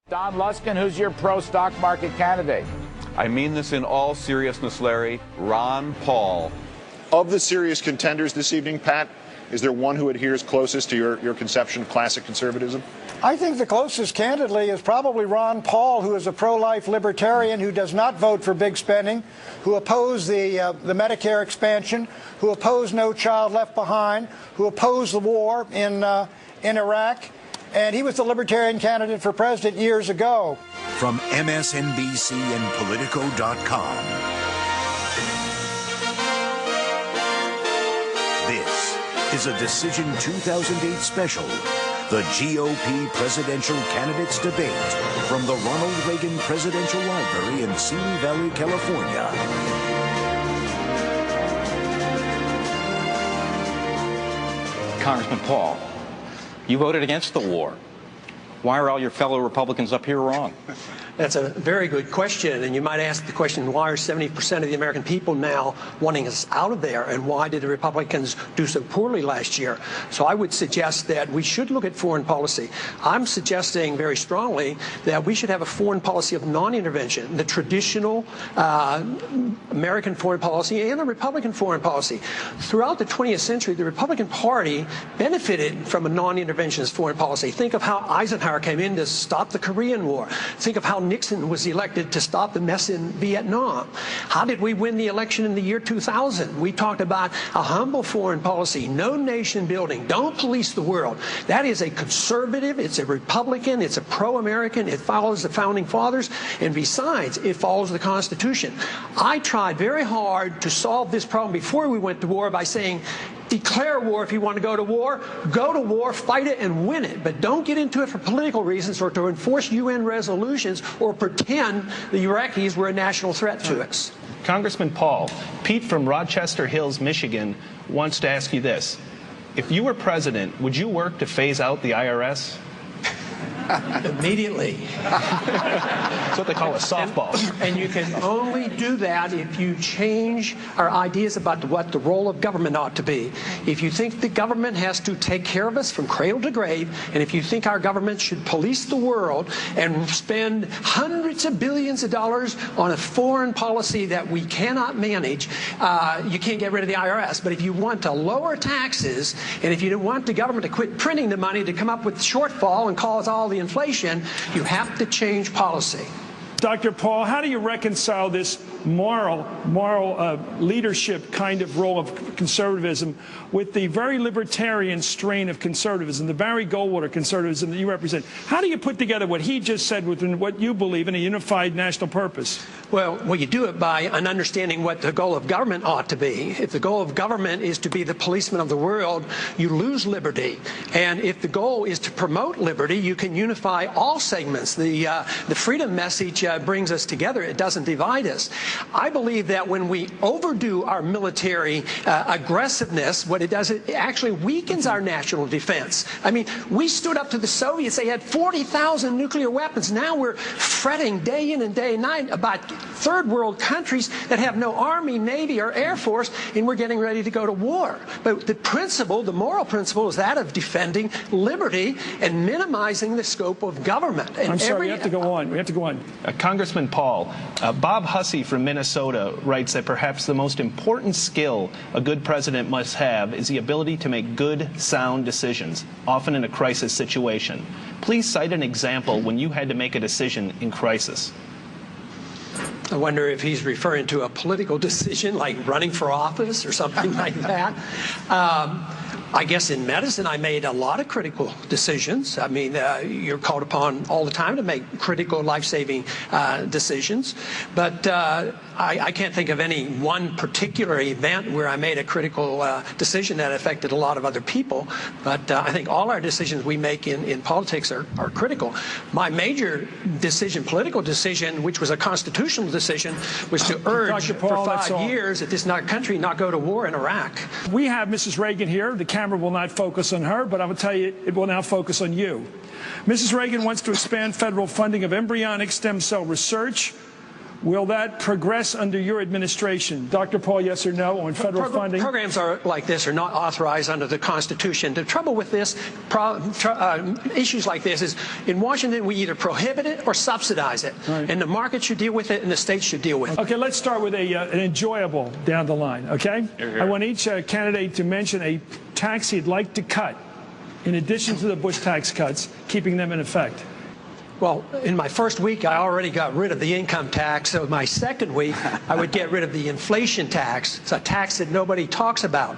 Don Luskin, who's your pro-stock market candidate? I mean this in all seriousness, Larry. Ron Paul. Of the serious contenders this evening, Pat, is there one who adheres closest to your conception of classic conservatism? I think the closest, candidly, is probably Ron Paul, who is a pro-life libertarian who does not vote for big spending, who opposed the Medicare expansion, who opposed No Child Left Behind, who opposed the war in Iraq. And he was the Libertarian candidate for president years ago. From MSNBC and Politico.com, this is a Decision 2008 special, the GOP Presidential Candidates Debate from the Ronald Reagan Presidential Library in Simi Valley, California. Congressman Paul, you voted against the war. Why are all your fellow Republicans up here wrong? That's a very good question, and you might ask the question, why are 70% of the American people now wanting us out of there, and why did the Republicans do so poorly last year? So I would suggest that we should look at foreign policy. I'm suggesting very strongly that we should have a foreign policy of non-intervention, the traditional American foreign policy and the Republican foreign policy. Throughout the 20th century, the Republican Party benefited from a non-interventionist foreign policy. Think of how Eisenhower came in to stop the Korean War. Think of how Nixon was elected to stop the mess in Vietnam. How did we win the election in the year 2000? We talked about a humble foreign policy, no nation building, don't police the world. That is a conservative, it's a Republican, it's a pro-American, it follows the Founding Fathers, and besides, it follows the Constitution. I tried very hard to solve this problem before we went to war by saying, declare war if you want to go to war, fight it and win it, but don't get into it for political reasons or to enforce UN resolutions or pretend the Iraqis were a national threat to us. Congressman Paul, Pete from Rochester Hills, Michigan, wants to ask you this. If you were president, would you work to phase out the IRS? Immediately. That's what they call a softball. And you can only do that if you change our ideas about what the role of government ought to be. If you think the government has to take care of us from cradle to grave, and if you think our government should police the world and spend hundreds of billions of dollars on a foreign policy that we cannot manage, you can't get rid of the IRS. But if you want to lower taxes, and if you don't want the government to quit printing the money to come up with shortfall and cause all the inflation, you have to change policy. Dr. Paul, how do you reconcile this moral leadership kind of role of conservatism with the very libertarian strain of conservatism, the Barry Goldwater conservatism that you represent? How do you put together what he just said with what you believe in a unified national purpose? Well, you do it by an understanding what the goal of government ought to be. If the goal of government is to be the policeman of the world, you lose liberty. And if the goal is to promote liberty, you can unify all segments. The freedom message brings us together. It doesn't divide us. I believe that when we overdo our military aggressiveness, what it does, it actually weakens our national defense. I mean, we stood up to the Soviets. They had 40,000 nuclear weapons. Now we're fretting day in and day night about third world countries that have no army, navy, or air force, and we're getting ready to go to war. But the principle, the moral principle, is that of defending liberty and minimizing the scope of government. And I'm sorry, we have to go on. We have to go on. Congressman Paul, Bob Hussey from Minnesota writes that perhaps the most important skill a good president must have is the ability to make good, sound decisions, often in a crisis situation. Please cite an example when you had to make a decision in crisis. I wonder if he's referring to a political decision like running for office or something like that. I guess in medicine I made a lot of critical decisions. I mean, you're called upon all the time to make critical life-saving decisions. But I can't think of any one particular event where I made a critical decision that affected a lot of other people. But I think all our decisions we make in politics are critical. My major decision, political decision, which was a constitutional decision, was to urge for 5 years that this country not go to war in Iraq. We have Mrs. Reagan here. The camera will not focus on her, but I will tell you it will now focus on you. Mrs. Reagan wants to expand federal funding of embryonic stem cell research, Will that progress under your administration? Dr. Paul, yes or no on federal funding? Programs like this are not authorized under the Constitution. The trouble with this, issues like this is, in Washington, we either prohibit it or subsidize it. Right. And the market should deal with it and the states should deal with it. Okay, let's start with an enjoyable down the line, okay? I want each candidate to mention a tax he'd like to cut, in addition to the Bush tax cuts, keeping them in effect. Well, in my first week, I already got rid of the income tax. So my second week, I would get rid of the inflation tax. It's a tax that nobody talks about.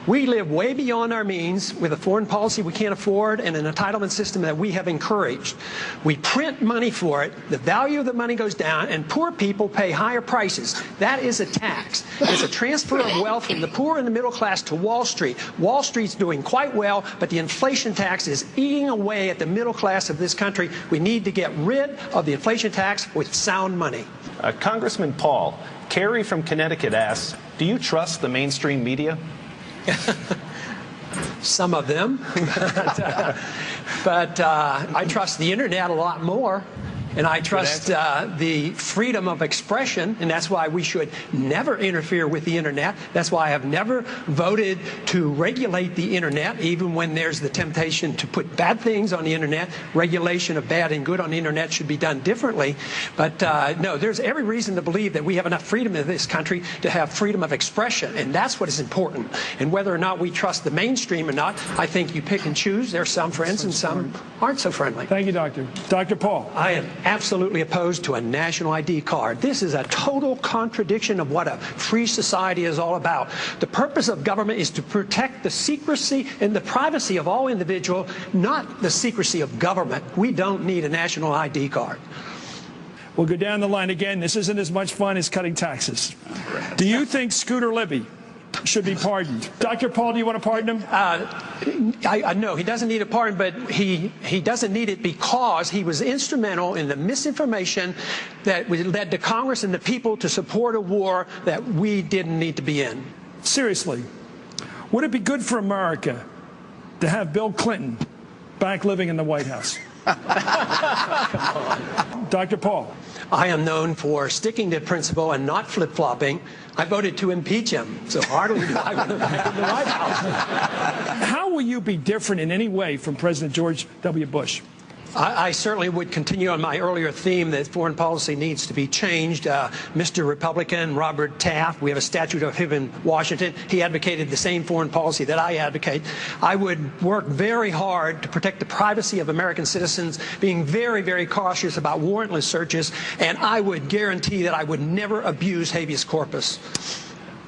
We live way beyond our means with a foreign policy we can't afford and an entitlement system that we have encouraged. We print money for it, the value of the money goes down, and poor people pay higher prices. That is a tax. It's a transfer of wealth from the poor and the middle class to Wall Street. Wall Street's doing quite well, but the inflation tax is eating away at the middle class of this country. We need to get rid of the inflation tax with sound money. Congressman Paul, Carrie from Connecticut asks, do you trust the mainstream media? Some of them, but I trust the internet a lot more, and I trust the freedom of expression, and that's why we should never interfere with the internet. That's why I have never voted to regulate the internet, even when there's the temptation to put bad things on the internet. Regulation of bad and good on the internet should be done differently. But no, there's every reason to believe that we have enough freedom in this country to have freedom of expression, and that's what is important. And whether or not we trust the mainstream or not, I think you pick and choose. There are some friends and some aren't so friendly. Thank you, Doctor. Dr. Paul. I am absolutely opposed to a national ID card. This is a total contradiction of what a free society is all about. The purpose of government is to protect the secrecy and the privacy of all individuals, not the secrecy of government. We don't need a national ID card. We'll go down the line again. This isn't as much fun as cutting taxes. Do you think Scooter Libby should be pardoned? Dr. Paul, do you want to pardon him? No, he doesn't need a pardon, but he doesn't need it because he was instrumental in the misinformation that led to Congress and the people to support a war that we didn't need to be in. Seriously, would it be good for America to have Bill Clinton back living in the White House? Dr. Paul. I am known for sticking to principle and not flip-flopping. I voted to impeach him, so hardly do I want him back in the White House. How will you be different in any way from President George W. Bush? I certainly would continue on my earlier theme that foreign policy needs to be changed. Mr. Republican Robert Taft, we have a statute of him in Washington. He advocated the same foreign policy that I advocate. I would work very hard to protect the privacy of American citizens, being very, very cautious about warrantless searches, and I would guarantee that I would never abuse habeas corpus.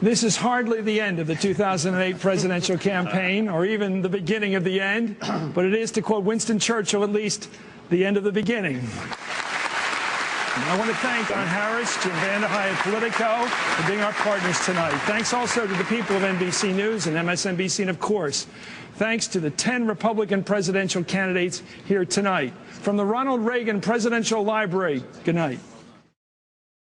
This is hardly the end of the 2008 presidential campaign, or even the beginning of the end, but it is, to quote Winston Churchill, at least the end of the beginning. I want to thank Don Harris, Jim Vanderhyde at Politico for being our partners tonight. Thanks also to the people of NBC News and MSNBC, and of course, thanks to the 10 Republican presidential candidates here tonight. From the Ronald Reagan Presidential Library, good night.